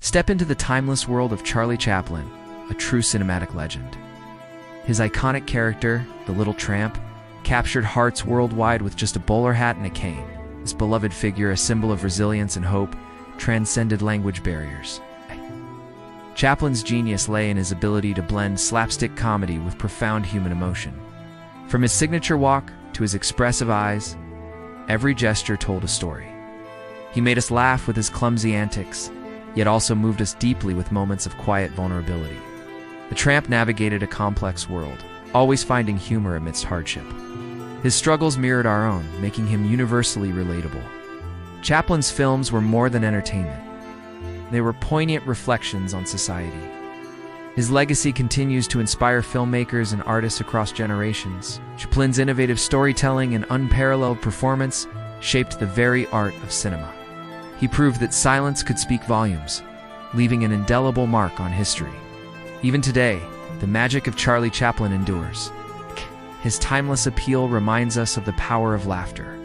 Step into the timeless world of Charlie Chaplin, a true cinematic legend. His iconic character, the Little Tramp, captured hearts worldwide with just a bowler hat and a cane. This beloved figure, a symbol of resilience and hope, transcended language barriers. Chaplin's genius lay in his ability to blend slapstick comedy with profound human emotion. From his signature walk to his expressive eyes, every gesture told a story. He made us laugh with his clumsy antics, yet also moved us deeply with moments of quiet vulnerability. The tramp navigated a complex world, always finding humor amidst hardship. His struggles mirrored our own, making him universally relatable. Chaplin's films were more than entertainment. They were poignant reflections on society. His legacy continues to inspire filmmakers and artists across generations. Chaplin's innovative storytelling and unparalleled performance shaped the very art of cinema. He proved that silence could speak volumes, leaving an indelible mark on history. Even today, the magic of Charlie Chaplin endures. His timeless appeal reminds us of the power of laughter,